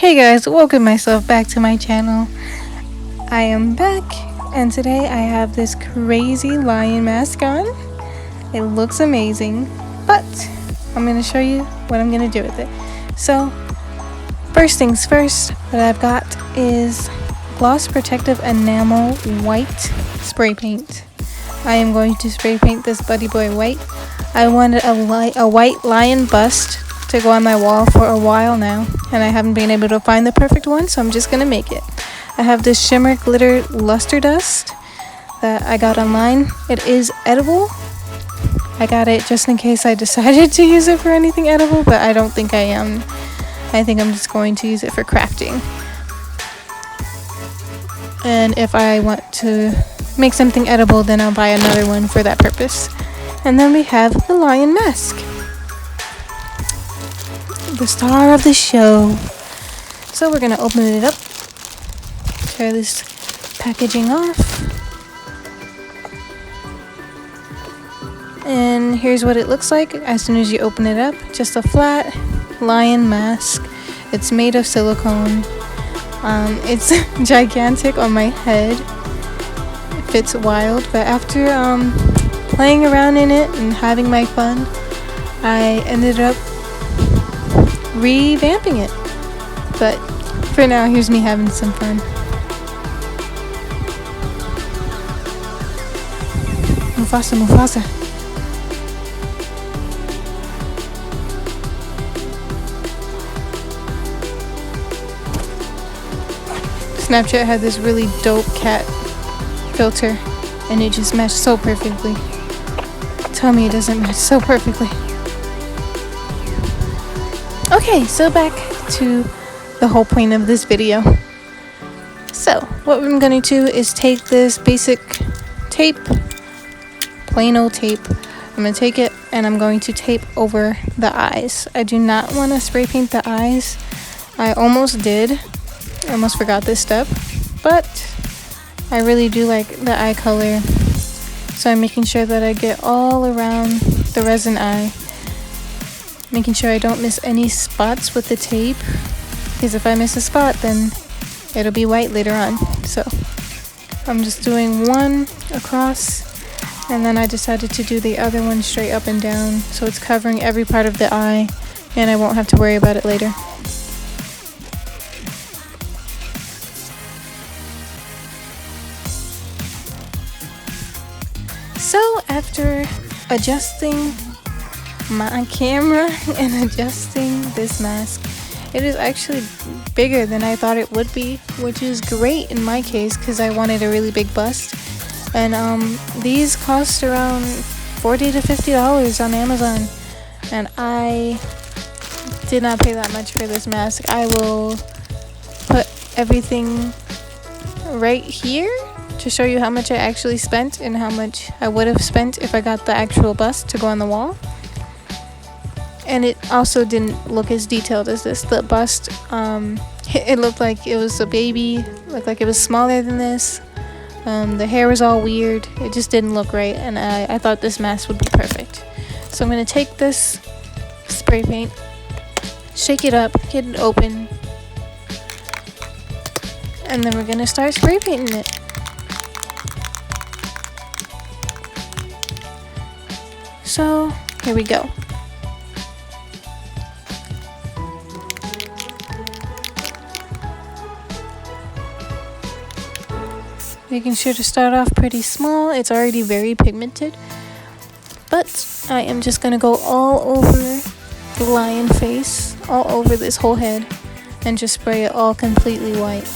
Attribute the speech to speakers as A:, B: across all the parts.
A: Hey guys, welcome myself back to my channel. I am back, and today I have this crazy lion mask on. It looks amazing, but I'm going to show you what I'm going to do with it. So, first things first, what I've got is Gloss Protective Enamel White Spray Paint. I am going to spray paint this buddy boy white. I wanted a white lion bust to go on my wall for a while now, and I haven't been able to find the perfect one, so I'm just gonna make it. I have this shimmer glitter luster dust that I got online. It is edible. I got it just in case I decided to use it for anything edible, but I don't think I am. I think I'm just going to use it for crafting. And if I want to make something edible, then I'll buy another one for that purpose. And then we have the lion mask, the star of the show. So we're gonna open it up, tear this packaging off, and here's what it looks like as soon as you open it up. Just a flat lion mask. It's made of silicone. It's gigantic on my head. It fits wild, but after playing around in it and having my fun, I ended up revamping it. But for now, here's me having some fun. Mufasa, Mufasa. Snapchat had this really dope cat filter, and it just matched so perfectly. Tell me it doesn't match so perfectly. Okay, so back to the whole point of this video. So, what I'm going to do is take this basic tape, plain old tape. I'm going to take it and I'm going to tape over the eyes. I do not want to spray paint the eyes. I almost did. I almost forgot this step. But I really do like the eye color. So I'm making sure that I get all around the resin eye. Making sure I don't miss any spots with the tape, because if I miss a spot, then it'll be white later on. So I'm just doing one across, and then I decided to do the other one straight up and down, so it's covering every part of the eye, and I won't have to worry about it later. So after adjusting my camera and adjusting this mask, it is actually bigger than I thought it would be, which is great in my case because I wanted a really big bust. And these cost around $40 to $50 on Amazon, and I did not pay that much for this mask. I will put everything right here to show you how much I actually spent and how much I would have spent if I got the actual bust to go on the wall. And it also didn't look as detailed as this. The bust, it looked like it was a baby, looked like it was smaller than this. The hair was all weird. It just didn't look right, and I thought this mask would be perfect. So I'm going to take this spray paint, shake it up, get it open, and then we're going to start spray painting it. So here we go. Making sure to start off pretty small. It's already very pigmented, but I am just gonna go all over the lion face, all over this whole head, and just spray it all completely white.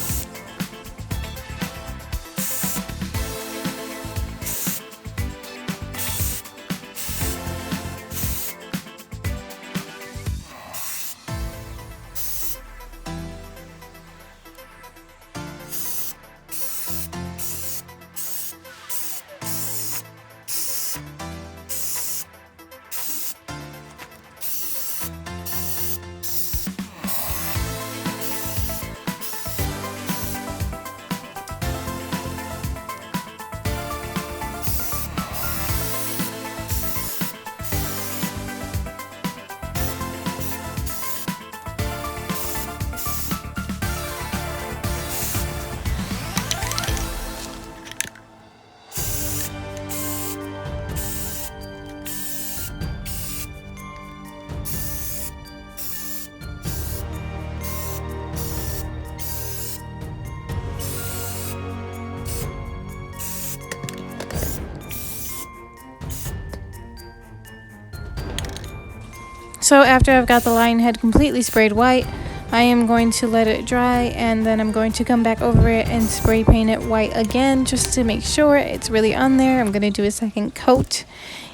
A: So after I've got the lion head completely sprayed white, I am going to let it dry, and then I'm going to come back over it and spray paint it white again just to make sure it's really on there. I'm going to do a second coat,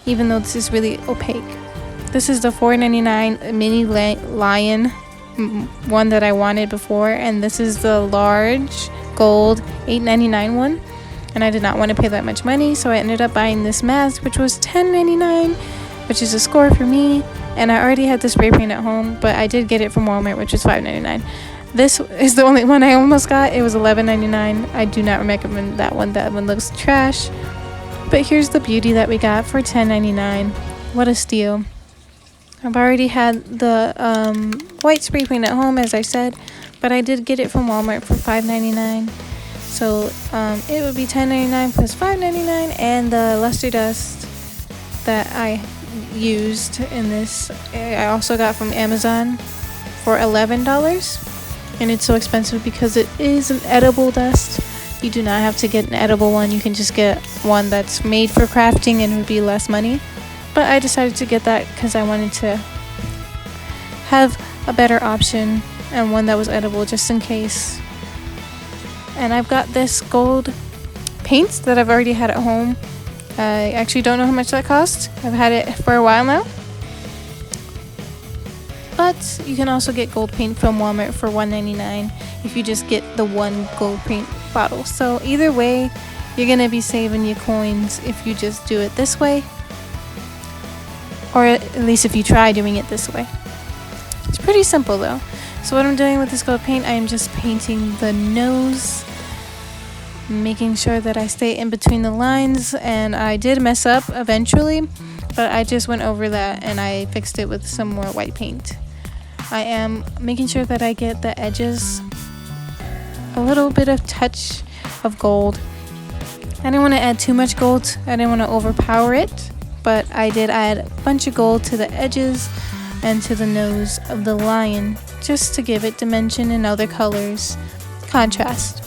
A: even though this is really opaque. This is the $4.99 mini lion one that I wanted before, and this is the large gold $8.99 one, and I did not want to pay that much money, so I ended up buying this mask, which was $10.99, which is a score for me. And I already had the spray paint at home, but I did get it from Walmart, which was $5.99. This is the only one I almost got. It was $11.99. I do not recommend that one. That one looks trash. But here's the beauty that we got for $10.99. What a steal. I've already had the white spray paint at home, as I said, but I did get it from Walmart for $5.99. So it would be $10.99 plus $5.99, and the luster dust that I used in this I also got from Amazon for $11, and it's so expensive because it is an edible dust. You do not have to get an edible one. You can just get one that's made for crafting and it would be less money, but I decided to get that because I wanted to have a better option and one that was edible just in case. And I've got this gold paint that I've already had at home. I actually don't know how much that cost. I've had it for a while now. But you can also get gold paint from Walmart for $1.99 if you just get the one gold paint bottle. So either way, you're going to be saving your coins if you just do it this way. Or at least if you try doing it this way. It's pretty simple though. So what I'm doing with this gold paint, I am just painting the nose, making sure that I stay in between the lines, and I did mess up eventually, but I just went over that and I fixed it with some more white paint. I am making sure that I get the edges a little bit of touch of gold. I didn't want to add too much gold. I didn't want to overpower it, but I did add a bunch of gold to the edges and to the nose of the lion just to give it dimension and other colors, contrast.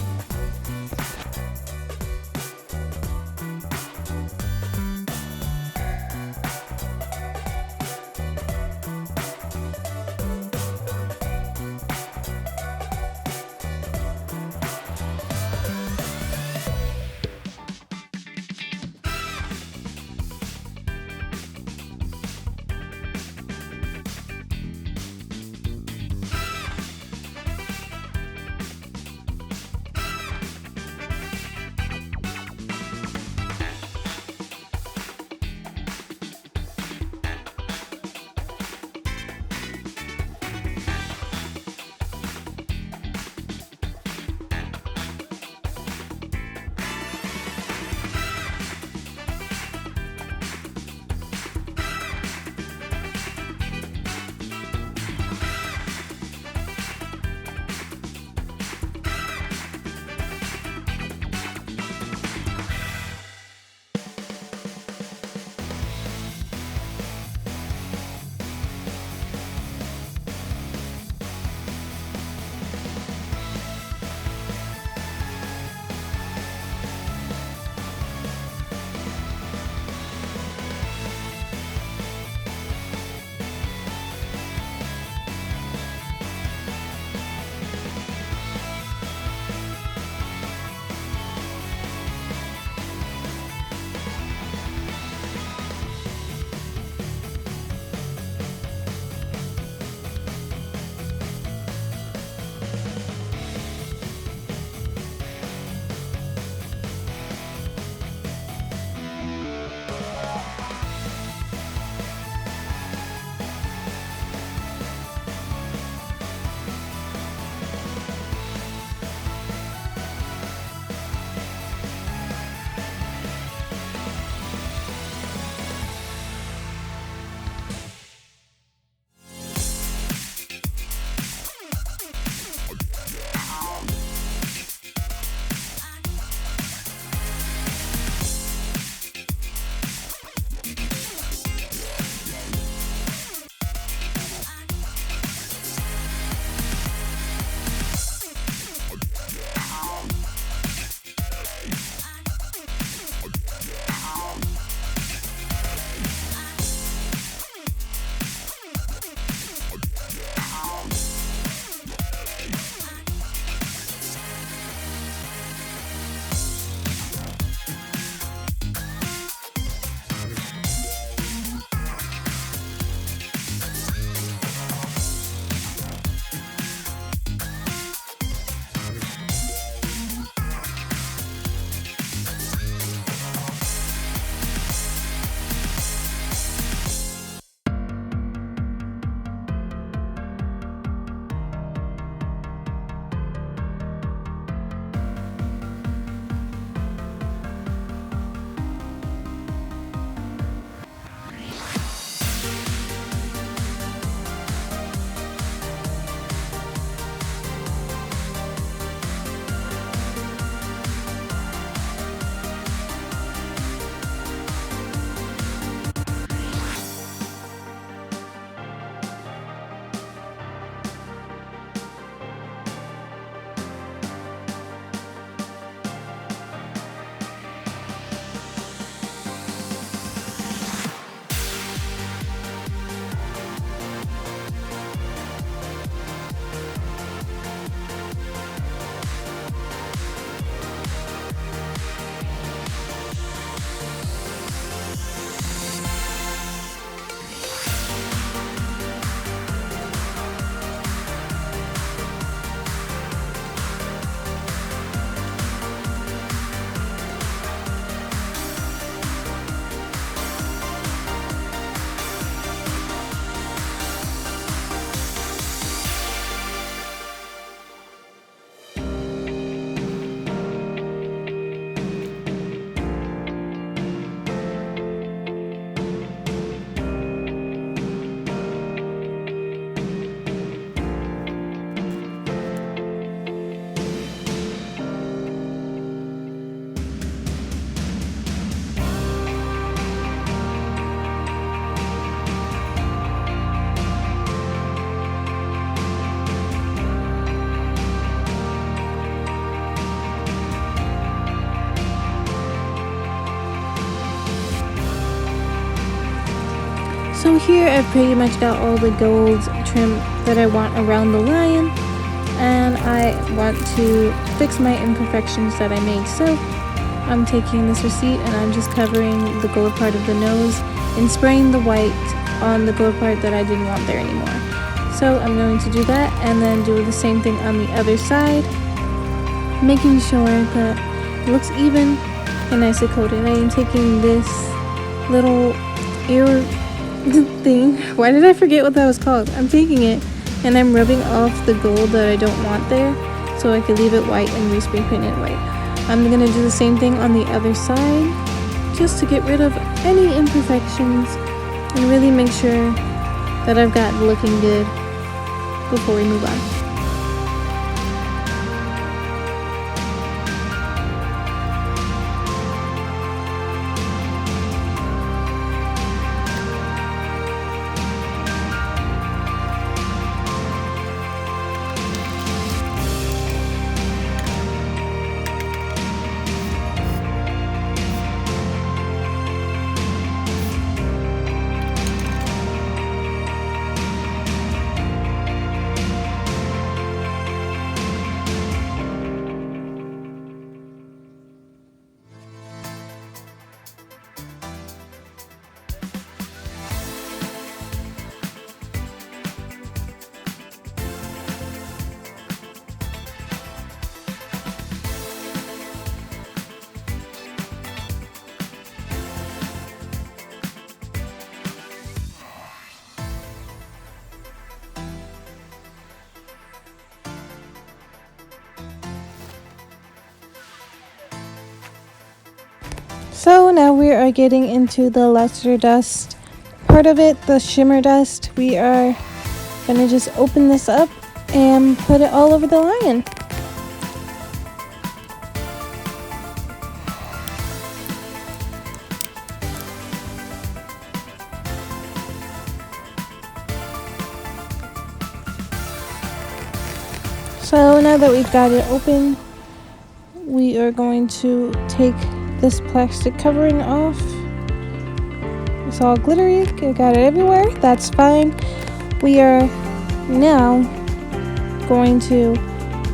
A: So here I've pretty much got all the gold trim that I want around the lion, and I want to fix my imperfections that I made. So I'm taking this receipt and I'm just covering the gold part of the nose and spraying the white on the gold part that I didn't want there anymore. So I'm going to do that and then do the same thing on the other side, making sure that it looks even and nicely coated. I am taking this little ear thing. Why did I forget what that was called? I'm taking it and I'm rubbing off the gold that I don't want there so I could leave it white and respray paint it white. I'm going to do the same thing on the other side just to get rid of any imperfections and really make sure that I've got it looking good before we move on. So now we are getting into the luster dust part of it, the shimmer dust. We are going to just open this up and put it all over the lion. So now that we've got it open, we are going to take this plastic covering off. It's all glittery, I got it everywhere, that's fine. We are now going to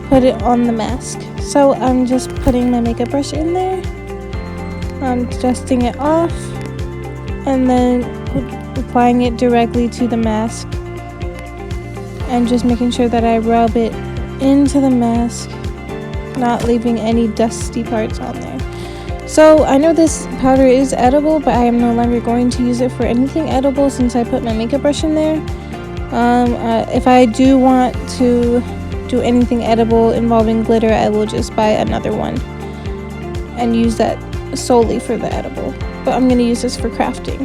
A: put it on the mask. So I'm just putting my makeup brush in there, I'm dusting it off, and then applying it directly to the mask, and just making sure that I rub it into the mask, not leaving any dusty parts on there. So I know this powder is edible, but I am no longer going to use it for anything edible since I put my makeup brush in there. If I do want to do anything edible involving glitter, I will just buy another one and use that solely for the edible. But I'm going to use this for crafting.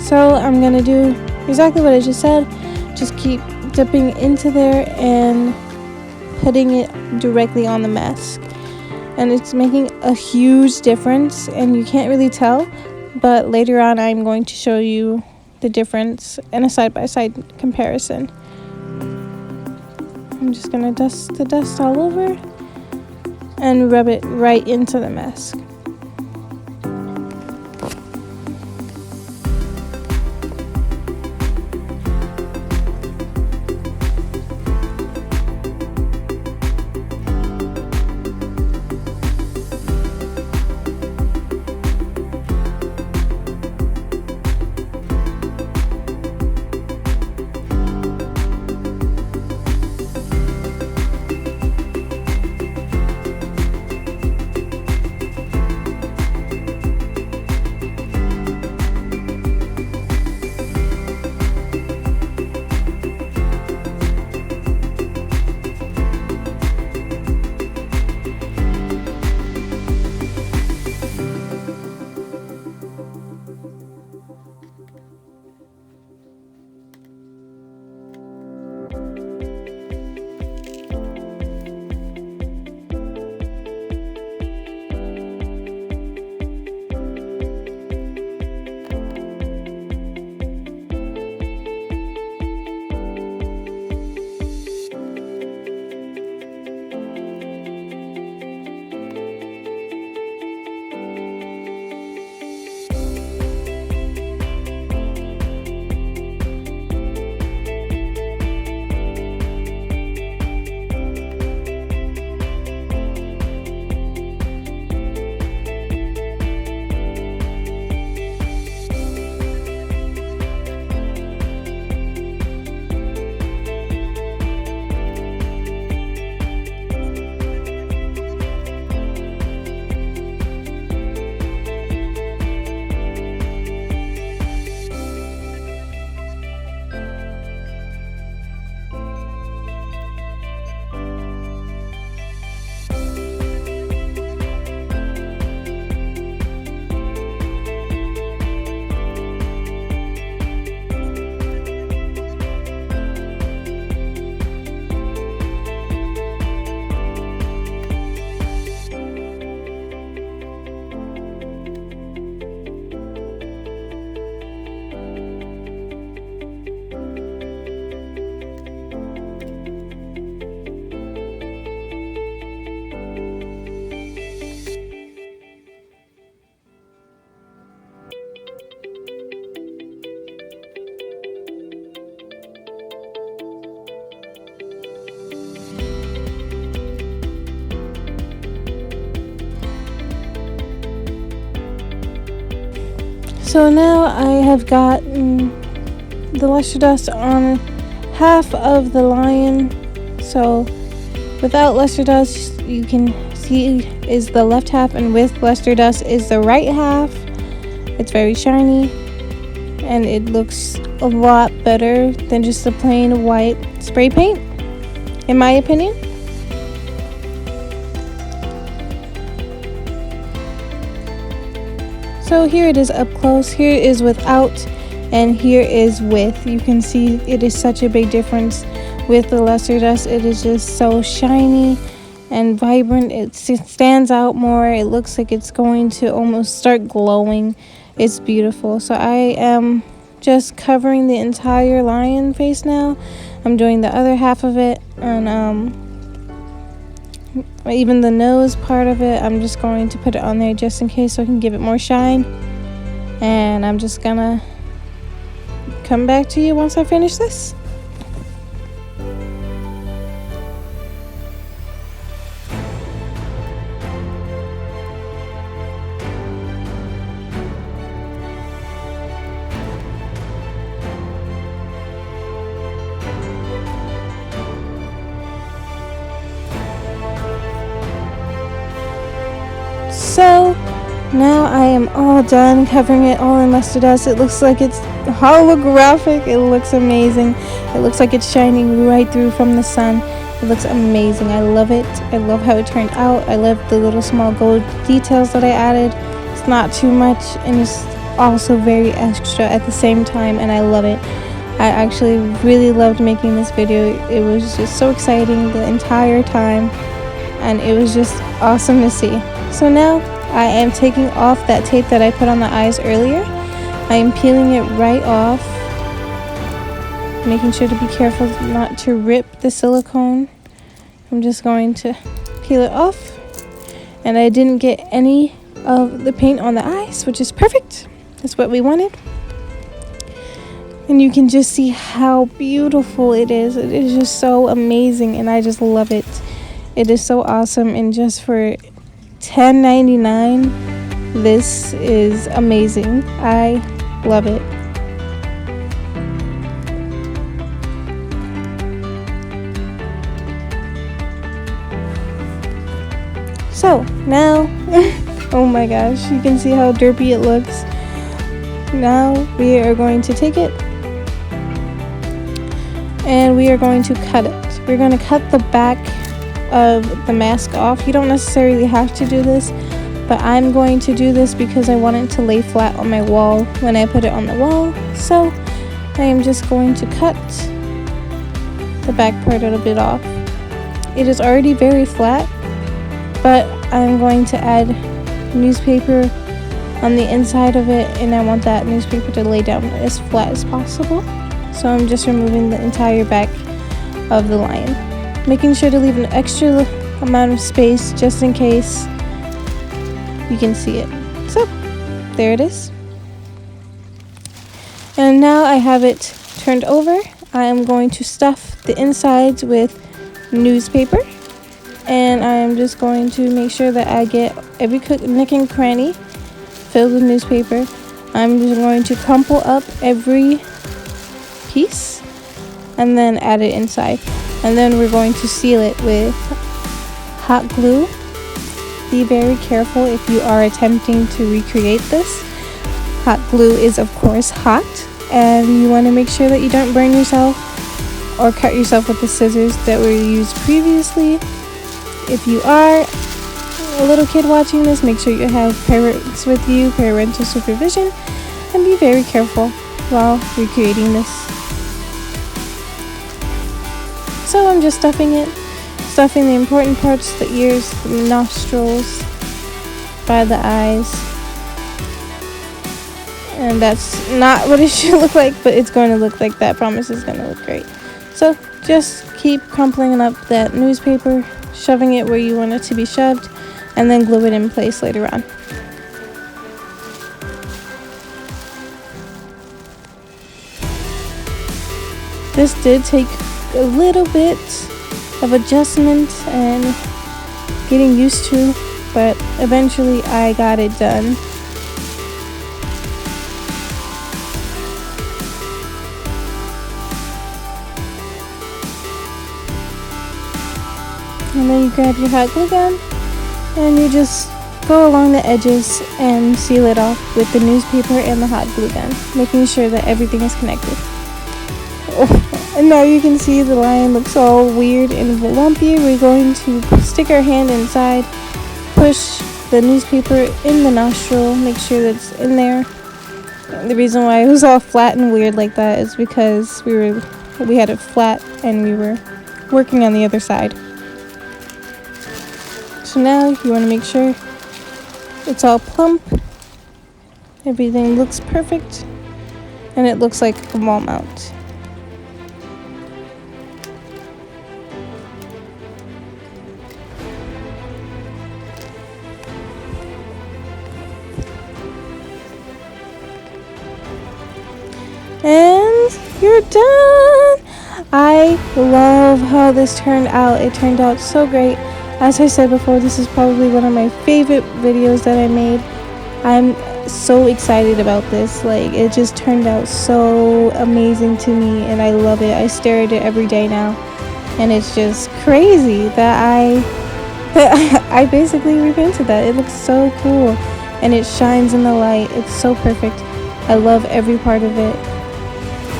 A: So I'm going to do exactly what I just said. Just keep dipping into there and putting it directly on the mask. And it's making a huge difference, and you can't really tell, but later on I'm going to show you the difference in a side-by-side comparison. I'm just going to dust the dust all over and rub it right into the mask. So now I have gotten the luster dust on half of the lion. So without luster dust, you can see is the left half, and with luster dust is the right half. It's very shiny and it looks a lot better than just the plain white spray paint, in my opinion. So here it is up close. Here is without, and here is with. You can see it is such a big difference with the luster dust. It is just so shiny and vibrant. It stands out more. It looks like it's going to almost start glowing. It's beautiful. So I am just covering the entire lion face now. I'm doing the other half of it, and even the nose part of it, I'm just going to put it on there just in case so I can give it more shine. And I'm just gonna come back to you once I finish this. So now I am all done covering it all in luster dust. It looks like it's holographic. It looks amazing. It looks like it's shining right through from the sun. It looks amazing. I love it. I love how it turned out. I love the little small gold details that I added. It's not too much, and it's also very extra at the same time, and I love it. I actually really loved making this video. It was just so exciting the entire time, and it was just awesome to see. So now I am taking off that tape that I put on the eyes earlier. I am peeling it right off, making sure to be careful not to rip the silicone. I'm just going to peel it off, and I didn't get any of the paint on the eyes, which is perfect. That's what we wanted. And you can just see how beautiful it is. It is just so amazing, and I just love it. It is so awesome, and just for $10.99, this is amazing. I love it. So now oh my gosh, you can see how derpy it looks. Now we are going to take it and we are going to cut it. We're going to cut the back of the mask off. You don't necessarily have to do this, but I'm going to do this because I want it to lay flat on my wall when I put it on the wall. So I am just going to cut the back part a bit off. It is already very flat, but I'm going to add newspaper on the inside of it, and I want that newspaper to lay down as flat as possible. So I'm just removing the entire back of the lion, making sure to leave an extra amount of space just in case you can see it. So there it is. And now I have it turned over. I am going to stuff the insides with newspaper, and I am just going to make sure that I get every nook and cranny filled with newspaper. I'm just going to crumple up every piece and then add it inside. And then we're going to seal it with hot glue. Be very careful if you are attempting to recreate this. Hot glue is of course hot, and you want to make sure that you don't burn yourself or cut yourself with the scissors that were used previously. If you are a little kid watching this, make sure you have parents with you, parental supervision, and be very careful while recreating this. So I'm just stuffing the important parts, the ears, the nostrils, by the eyes. And that's not what it should look like, but it's going to look like that. Promise it's going to look great. So just keep crumpling up that newspaper, shoving it where you want it to be shoved, and then glue it in place later on. This did take a little bit of adjustment and getting used to, but eventually I got it done. And then you grab your hot glue gun and you just go along the edges and seal it off with the newspaper and the hot glue gun, making sure that everything is connected. And now you can see the lion looks all weird and lumpy. We're going to stick our hand inside, push the newspaper in the nostril, make sure that it's in there. The reason why it was all flat and weird like that is because we had it flat and we were working on the other side. So now you want to make sure it's all plump, everything looks perfect, and it looks like a wall mount. And you're done! I love how this turned out. It turned out so great. As I said before, this is probably one of my favorite videos that I made. I'm so excited about this. Like, it just turned out so amazing to me, and I love it. I stare at it every day now, and it's just crazy that I basically repainted that. It looks so cool, and it shines in the light. It's so perfect. I love every part of it.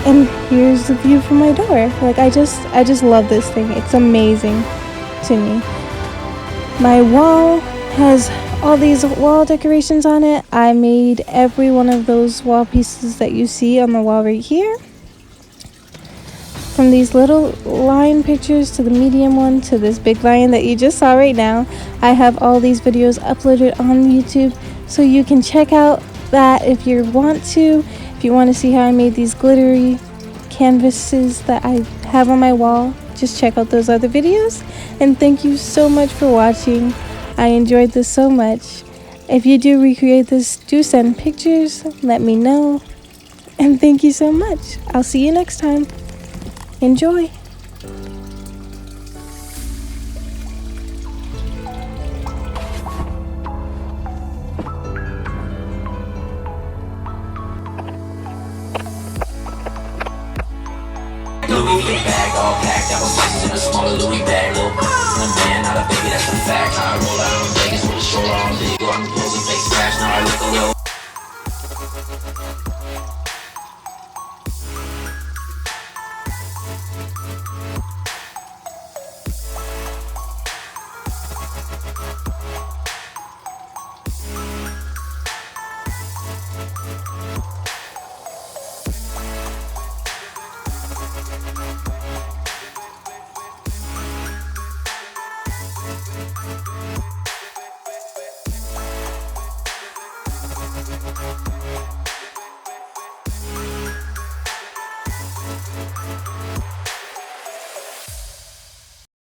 A: And here's the view from my door. Like, I just love this thing. It's amazing to me. My wall has all these wall decorations on it. I made every one of those wall pieces that you see on the wall right here. From these little lion pictures to the medium one to this big lion that you just saw right now. I have all these videos uploaded on YouTube, so you can check out that if you want to. If you want to see how I made these glittery canvases that I have on my wall, just check out those other videos. And thank you so much for watching. I enjoyed this so much. If you do recreate this, do send pictures, let me know. And thank you so much. I'll see you next time. Enjoy.
B: Louis V bag, all packed, apple slices in a smaller Louis bag. Little man, not a baby, that's a fact. I roll out in Vegas with a shoulder on big, I'm posing fake smash. Now I look a little.